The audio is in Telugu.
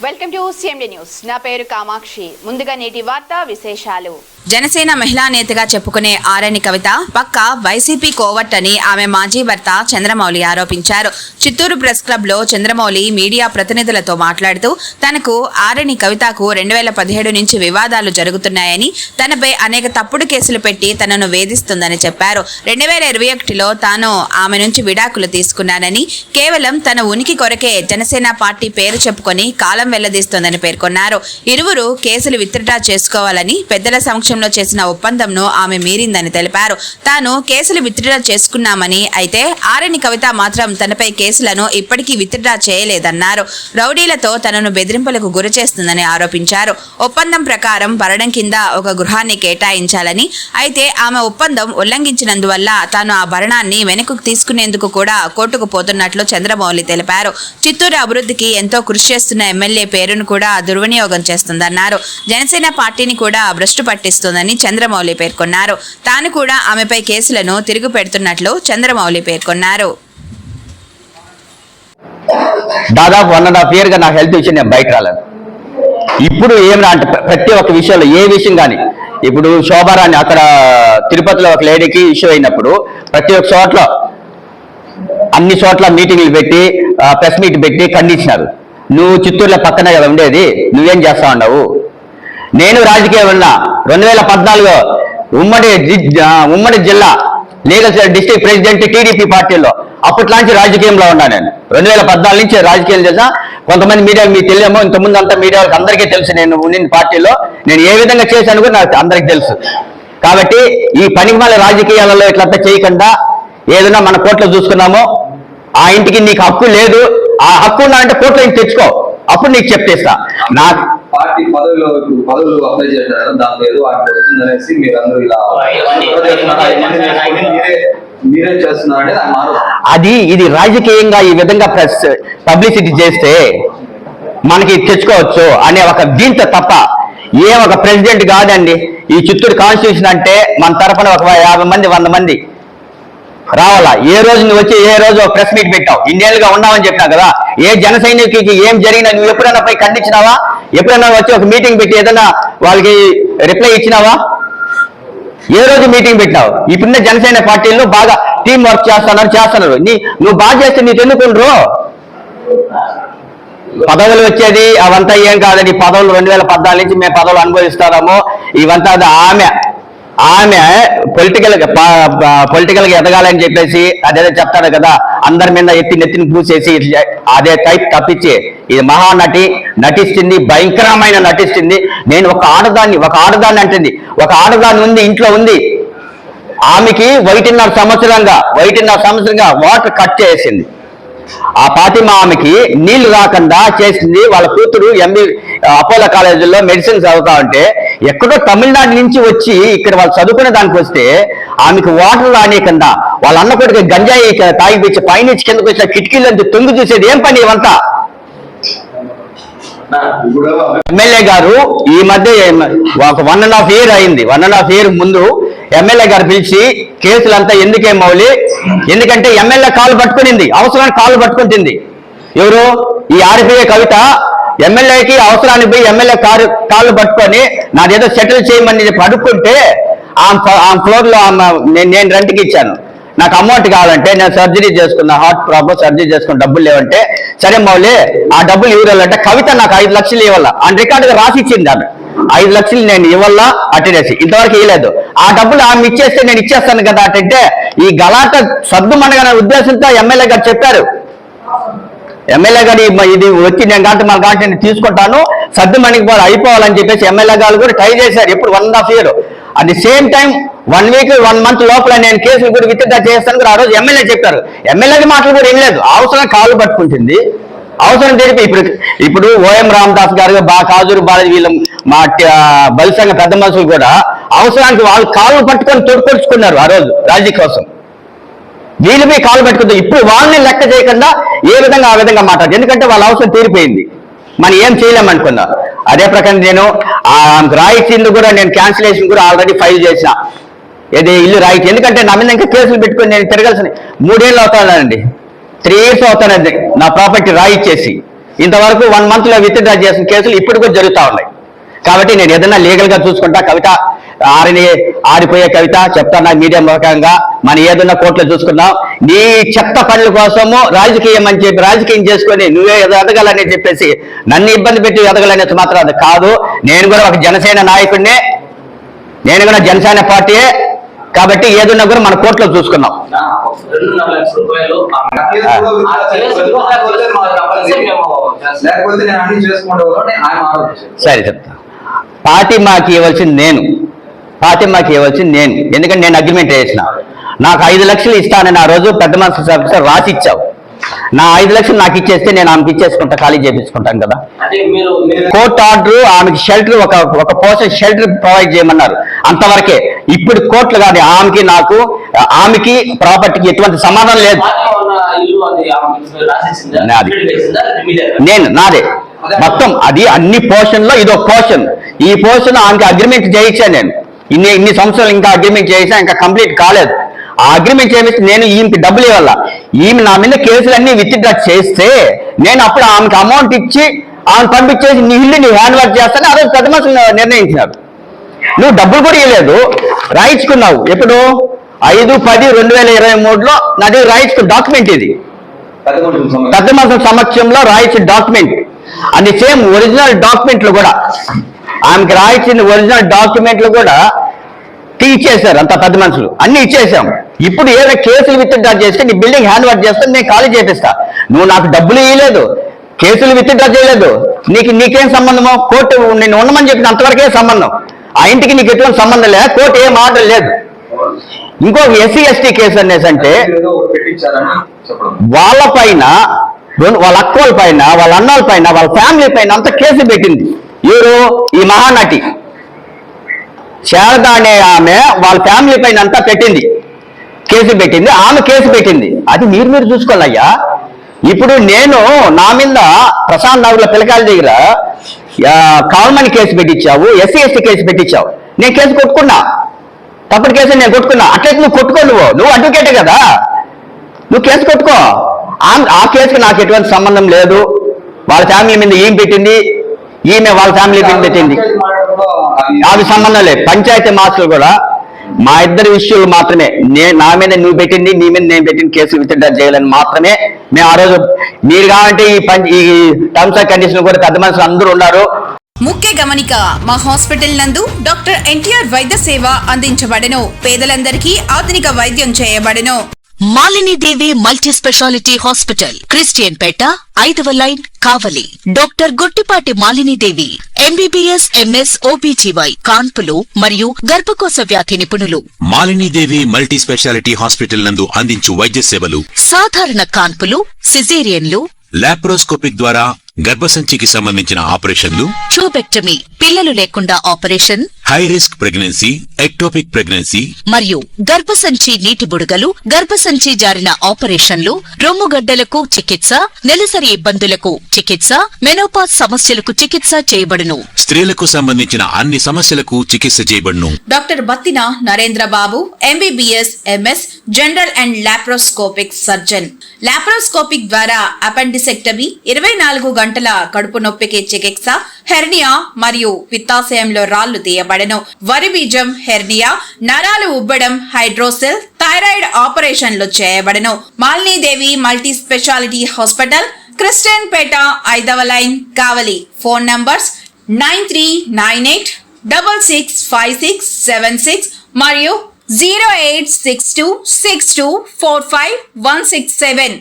Welcome to CMD news. నా పేరు కామాక్షి. ముందుగా నేటి వార్తా విశేషాలు. జనసేన మహిళా నేతగా చెప్పుకునే ఆరణి కవిత పక్క వైసీపీ కోవట్ అని ఆమె మాజీ భర్త చంద్రమౌళి ఆరోపించారు. చిత్తూరు ప్రెస్ క్లబ్ లో చంద్రమౌళి మీడియా ప్రతినిధులతో మాట్లాడుతూ తనకు ఆరణి కవితకు 2017 నుంచి వివాదాలు జరుగుతున్నాయని, తనపై అనేక తప్పుడు కేసులు పెట్టి తనను వేధిస్తుందని చెప్పారు. 2021లో తాను ఆమె నుంచి విడాకులు తీసుకున్నానని, కేవలం తన ఉనికి కొరకే జనసేన పార్టీ పేరు చెప్పుకొని కాలం వెల్లదీస్తోందని పేర్కొన్నారు. ఇరువురు కేసులు విత్డ్రా చేసుకోవాలని పెద్దల సమక్షంలో చేసిన ఒప్పందంను ఆమె మీరిందని తెలిపారు. తాను కేసులు విత్డ్రా చేసుకున్నామని, అయితే ఆరణి కవిత మాత్రం తనపై కేసులను ఇప్పటికీ విత్డ్రా చేయలేదన్నారు. రౌడీలతో తనను బెదిరింపులకు గురి చేస్తుందని ఆరోపించారు. ఒప్పందం ప్రకారం భరణం కింద ఒక గృహాన్ని కేటాయించాలని, అయితే ఆమె ఒప్పందం ఉల్లంఘించినందువల్ల తాను ఆ భరణాన్ని వెనక్కు తీసుకునేందుకు కూడా కోర్టుకు పోతున్నట్లు చంద్రమౌళి తెలిపారు. చిత్తూరు అభివృద్ధికి ఎంతో కృషి చేస్తున్న ఎమ్మెల్యే పేరును కూడా దుర్వినియోగం చేస్తుందన్నారు. జనసేన పార్టీని కూడా భ్రష్టు పట్టిస్తోందని చంద్రమౌళి పేర్కొన్నారు. తాను కూడా ఆమెపై కేసులను తిరుగు పెడుతున్నట్లు చంద్రమౌళి పేర్కొన్నారు. దాదాపు 1.5 year గా నా హెల్త్ విషయం నేను బయట రాలేదు. ఇప్పుడు ఏమన్నా అంటే ప్రతి ఒక్క విషయంలో ఏ విషయం కానీ, ఇప్పుడు శోభారాన్ని అక్కడ తిరుపతిలో ఒక లేడీకి ఇష్యూ అయినప్పుడు ప్రతి ఒక్క చోట్ల అన్ని చోట్ల మీటింగ్లు పెట్టి ప్రెస్ మీట్ పెట్టి ఖండించినారు. నువ్వు చిత్తూరులో పక్కనే కదా ఉండేది, నువ్వేం చేస్తా ఉన్నావు? నేను రాజకీయం ఉన్నా 2014 ఉమ్మడి జిల్లా లీగల్ డిస్ట్రిక్ట్ ప్రెసిడెంట్ టీడీపీ పార్టీలో అప్పట్లాంటి రాజకీయంలో ఉన్నా. నేను 2014 నుంచి రాజకీయాలు చేసా. కొంతమంది మీడియా మీకు తెలియమో, ఇంతకుముందు అంతా మీడియా అందరికీ తెలుసు నేను ఉన్న పార్టీలో నేను ఏ విధంగా చేశాను కూడా నాకు అందరికీ తెలుసు. కాబట్టి ఈ పనికిమాల రాజకీయాలలో ఇట్లంతా చేయకుండా ఏదైనా మన కోర్టులో చూసుకున్నామో, ఆ ఇంటికి నీకు హక్కు లేదు, ఆ హక్కు ఉన్నానంటే కోర్టులో ఇంటి తెచ్చుకో, అప్పుడు నీకు చెప్పేస్తా. నాకు పార్టీ పదవులు అప్లై చేశారు, దాంట్లో ఏదో వాటికి వస్తుందనేసి మీరు అందరూ ఇలా మీరే చేస్తున్నారంటే అది ఇది రాజకీయంగా ఈ విధంగా పబ్లిసిటీ చేస్తే మనకి తెచ్చుకోవచ్చు అనే ఒక దీంతో తప్ప ఒక ప్రెసిడెంట్ కాదండి. ఈ చిత్తూరు కాన్స్టిట్యూషన్ అంటే మన తరఫున ఒక 50 మంది 100 మంది రావాలా. ఏ రోజు నువ్వు వచ్చి ఏ రోజు ప్రెస్ మీట్ పెట్టావు? ఇన్నేళ్ళుగా ఉన్నావని చెప్పినా కదా. ఏ జన సైనికుడికి ఏం జరిగినా నువ్వు ఎప్పుడైనా పోయి ఖండించినావా? ఎప్పుడైనా వచ్చి ఒక మీటింగ్ పెట్టి ఏదైనా వాళ్ళకి రిప్లై ఇచ్చినావా? ఏ రోజు మీటింగ్ పెట్టినావు? ఇప్పుడున్న జనసేన పార్టీల్లో బాగా టీం వర్క్ చేస్తున్నారు. నువ్వు బాగా చేస్తే నీకు ఎందుకుండ్రు? పదవులు వచ్చేది అవంతా ఏం కాదండి. పదవులు 2014 నుంచి మేము పదవులు అనుభవిస్తాము. ఇవంతా ఆమె పొలిటికల్ గా ఎదగాలని చెప్పేసి అదేదో చెప్తారు కదా, అందరి మీద నెత్తిని పూసేసి అదే టైప్ తప్పించి ఇది మహానటి నటిస్తుంది, భయంకరమైన నటిస్తుంది. నేను ఒక ఆడదాన్ని అంటుంది. ఒక ఆడదాన్ని ఉంది, ఇంట్లో ఉంది. ఆమెకి 1.5 సంవత్సరంగా వాటర్ కట్ చేసింది. ఆ ఫాతిమా ఆమెకి నీళ్లు రాకుండా చేసింది. వాళ్ళ కూతురు అపోలో కాలేజీలో మెడిసిన్ చదువుతా ఉంటే ఎక్కడో తమిళనాడు నుంచి వచ్చి ఇక్కడ వాళ్ళు చదువుకునే దానికి వస్తే ఆమెకు వాటర్ రానియకుండా వాళ్ళ అన్న కొడుకు గంజాయి తాగిపించి పైనుంచి కిందకు వచ్చిన కిటికీలంతా తొంగి చూసేది ఏం పని ఇవంతా? ఎమ్మెల్యే గారు ఈ మధ్య ఒక 1.5 year అయింది. 1.5 year ముందు ఎమ్మెల్యే గారు పిలిచి కేసులంతా ఎందుకే మౌలి, ఎందుకంటే ఎమ్మెల్యే కాలు పట్టుకునింది, అవసరానికి కాలు పట్టుకుంటుంది. ఎవరు? ఈ ఆర్పిఐ కవిత ఎమ్మెల్యేకి అవసరానికి పోయి ఎమ్మెల్యే కాళ్ళు పట్టుకొని నాదేదో సెటిల్ చేయమని అడుక్కుంటే ఆ ఫ్లోర్ లో నేను రెంట్కి ఇచ్చాను. నాకు అమౌంట్ కావాలంటే నేను సర్జరీ చేసుకున్నా, హార్ట్ ప్రాబ్లం సర్జరీ చేసుకున్న డబ్బులు లేవంటే, సరే మౌలి ఆ డబ్బులు ఇవ్వాలంటే కవిత నాకు 5 లక్షలు ఇవ్వాల అని రికార్డుగా రాసి ఇచ్చింది. ఆమె 5 లక్షలు నేను ఇవ్వాలా అటెండెన్స్ ఇంతవరకు ఇవ్వలేదు. ఆ డబ్బులు ఆమె ఇచ్చేస్తే నేను ఇచ్చేస్తాను కదా అంటే ఈ గలాట సర్దుమనగనే ఉద్దేశంతో ఎమ్మెల్యే గారు చెప్పారు. ఎమ్మెల్యే గారు ఇది వచ్చి నేను నేను తీసుకుంటాను, సర్దుమణికి అయిపోవాలని చెప్పేసి ఎమ్మెల్యే గారు కూడా ట్రై చేశారు. ఎప్పుడు 1.5 year. At the same time 1 week 1 month లోపల నేను కేసులు కూడా విత్డ్రా చేస్తాను ఆ రోజు ఎమ్మెల్యే చెప్పారు. ఎమ్మెల్యే మాటలు కూడా ఏం లేదు, అవసరం కాళ్ళు పట్టుకుంటుంది. అవసరం తెలిపి ఇప్పుడు ఓఎం రామదాస్ గారు కాజూరు బాలాజీ వీళ్ళు మా బలిసంగ పెద్ద మనుషులు కూడా అవసరానికి వాళ్ళు కాళ్ళు పట్టుకొని తోడుకొచ్చుకున్నారు ఆ రోజు రాజీ కోసం. వీళ్ళపై కాలు పెట్టుకుంటారు. ఇప్పుడు వాళ్ళని లెక్క చేయకుండా ఏ విధంగా ఆ విధంగా మాట్లాడు, ఎందుకంటే వాళ్ళ అవసరం తీరిపోయింది, మనం ఏం చేయలేమనుకున్నా. అదే ప్రకారం నేను రాయితీలు కూడా నేను క్యాన్సిలేషన్ కూడా ఆల్రెడీ ఫైల్ చేసిన. ఇది ఇల్లు రాయితీ, ఎందుకంటే నా మీద ఇంకా కేసులు పెట్టుకొని నేను తిరగాల్సిన 3 ఏళ్ళు అవుతానండి, 3 years అవుతానండి నా ప్రాపర్టీ రాయిచ్చేసి. ఇంతవరకు 1 month లో విత్డ్రా చేసిన కేసులు ఇప్పుడు కూడా జరుగుతూ ఉన్నాయి. కాబట్టి నేను ఏదైనా లీగల్ గా చూసుకుంటా. కవిత ఆరిపోయే కవిత చెప్తాను మీడియా ముఖంగా, మనం ఏదైనా కోర్టులో చూసుకుందాం. నీ చెత్త పనుల కోసము రాజకీయం అని చెప్పి రాజకీయం చేసుకొని నువ్వే ఎదగాలని చెప్పేసి నన్ను ఇబ్బంది పెట్టి ఎదగాలనేది మాత్రం అది కాదు. నేను కూడా ఒక జనసేన నాయకుడినే, నేను కూడా జనసేన పార్టీయే. కాబట్టి ఏదన్నా కూడా మన కోర్టులో చూసుకున్నాం. 2.5 లక్షల రూపాయలు లేకపోతే నేను అన్ని చేసుకుంటే ఆయన ఆలోచించాను. సరే చెప్తా. ఫాతిమాకి ఇవ్వాల్సింది నేను, ఎందుకంటే నేను అగ్రిమెంట్ చేసిన. నాకు 5 లక్షలు ఇస్తానని ఆ రోజు పెద్ద మనసు ఆఫీసర్ రాసి ఇచ్చావు. నా 5 లక్షలు నాకు ఇచ్చేస్తే నేను ఆమెకి ఇచ్చేసుకుంటా, ఖాళీ చేపించుకుంటాను కదా. కోర్టు ఆర్డర్ ఆమెకి షెల్టర్ ఒక పోర్షన్ షెల్టర్ ప్రొవైడ్ చేయమన్నారు, అంతవరకే. ఇప్పుడు కోర్టులు కాదు, ఆమెకి ప్రాపర్టీకి ఎటువంటి సమాధానం లేదు. నాదే మొత్తం, అది అన్ని పోర్షన్ లో ఇదో పోర్షన్. ఈ పోర్షన్ ఆమెకి అగ్రిమెంట్ చేయించాను నేను. ఇన్ని సంవత్సరాలు ఇంకా అగ్రిమెంట్ చేయించా, ఇంకా కంప్లీట్ కాలేదు. ఆ అగ్రిమెంట్ చేపిస్తే నేను ఈమెకి డబ్బులు ఇవ్వాల. ఈమె నా మీద కేసులన్నీ విత్డ్రా చేస్తే నేను అప్పుడు ఆమెకి అమౌంట్ ఇచ్చి ఆమెను పంపించేసి నీ ఇల్లు నీ హ్యాండ్ వర్క్ చేస్తాను ఆ రోజు పెద్ద మనుషులు నిర్ణయించినారు. నువ్వు డబ్బులు కూడా ఇవ్వలేదు, రాయించుకున్నావు. ఎప్పుడు 5/10/2023లో నా దగ్గర రాయించుకున్న డాక్యుమెంట్ ఇది. పెద్ద మనుషుల సమక్షంలో రాయించిన డాక్యుమెంట్. అది సేమ్ ఒరిజినల్ డాక్యుమెంట్లు కూడా, ఆమెకి రాయించిన ఒరిజినల్ డాక్యుమెంట్లు కూడా ఇచ్చేసారు. అంత పెద్ద మనుషులు అన్ని ఇచ్చేసాం. ఇప్పుడు ఏదైనా కేసులు విత్డ్రా చేస్తే నీ బిల్డింగ్ హ్యాండ్ వర్క్ చేస్తే నేను ఖాళీ చేపిస్తా. నువ్వు నాకు డబ్బులు ఇవ్వలేదు, కేసులు విత్డ్రా చేయలేదు, నీకేం సంబంధమో? కోర్టు నేను ఉండమని చెప్పిన అంతవరకే సంబంధం. ఆ ఇంటికి నీకు ఎటువంటి సంబంధం లేదు, కోర్టు ఏం ఆర్డర్ లేదు. ఇంకో SC/ST కేసు అనేసి అంటే వాళ్ళ పైన, వాళ్ళ అక్కల పైన, వాళ్ళ అన్నల పైన, వాళ్ళ ఫ్యామిలీ పైన అంత కేసు పెట్టింది. ఎవరు? ఈ మహానటి శారద అనే ఆమె వాళ్ళ ఫ్యామిలీ పైన అంతా కేసు పెట్టింది. ఆమె కేసు పెట్టింది. అది మీరు చూసుకోవాలయ్యా. ఇప్పుడు నేను నా మీద ప్రశాంత్ నగర్లో పిల్లకాయల దగ్గర కాల్మని కేసు పెట్టించావు, SC/ST కేసు పెట్టించావు. నేను కేసు కొట్టుకున్నా, తప్పుడు కేసు నేను కొట్టుకున్నా. అట్లయితే నువ్వు కొట్టుకో, నువ్వు అడ్వకేటే కదా, నువ్వు కేసు కొట్టుకో. ఆ కేసుకి నాకు ఎటువంటి సంబంధం లేదు. వాళ్ళ ఫ్యామిలీ మీద ఏం పెట్టింది, ఈమె వాళ్ళ ఫ్యామిలీ మీద పెట్టింది, అవి సంబంధం లేదు. పంచాయతీ మార్చులు కూడా మా ఇద్దరి విషయాలు మాత్రమే. నా మీద నువ్వు పెట్టింది, నీ మీద నేను పెట్టిన కేసులు విత్డ్రా చేయాలని మాత్రమే మేము ఆ రోజు. మీరు కావాలంటే ఈ టర్మ్స్ అండ్ కండిషన్ కూడా పెద్ద మనుషులు అందరూ ఉన్నారు. ముఖ్య గమనిక, మా హాస్పిటల్ నందు డాక్టర్ NTR వైద్య సేవ అందించబడెను. పేదలందరికీ ఆధునిక వైద్యం చేయబడెను. Malinidevi multi specialty hospital, Christian Peta, 5వ line, Kavali. Doctor Gottipati Malinidevi MBBS MS OBGY కాన్పులు మరియు గర్భకోశ వ్యాధి నిపుణులు. మాలినీదేవి మల్టీ స్పెషాలిటీ హాస్పిటల్ నందు అందించు వైద్య సేవలు: సాధారణ కాన్పులు, సిజేరియన్లు, లాప్రోస్కోపిక్ ద్వారా గర్భసంచికి సంబంధించిన ఆపరేషన్లు, ట్యూబెక్టమీ, పిల్లలు లేకుండా operation, high risk pregnancy, ectopic pregnancy మరియు గర్భసంచి నీటి బుడగలు, గర్భసంచి జారిన ఆపరేషన్లు, రొమ్ముగడ్డలకు చికిత్స, నెలసరి ఇబ్బందులకు చికిత్స, మెనోపాజ్ సమస్యలకు చికిత్స చేయబడును. స్త్రీలకు సంబంధించిన అన్ని సమస్యలకు చికిత్స చేయబడును. Doctor Battina Narendra Babu MBBS MS general and laparoscopic surgeon. Laparoscopic ద్వారా అపెండిసెక్టమీ, 24 గంటల కడుపు నొప్పికి చికిత్స, హెర్నియా మరియు పిత్తాశయంలో రాళ్లు తీయబడెను. వరి బీజం, హెర్నియా, నరాలు ఉబ్బడం, హైడ్రోసెల్, థైరాయిడ్ ఆపరేషన్లు చేయబడెను. Malinidevi multi specialty hospital, Christian Peta, 5వ లైన్, కావలి. ఫోన్ నంబర్స్ 9398665676 మరియు 08626245167.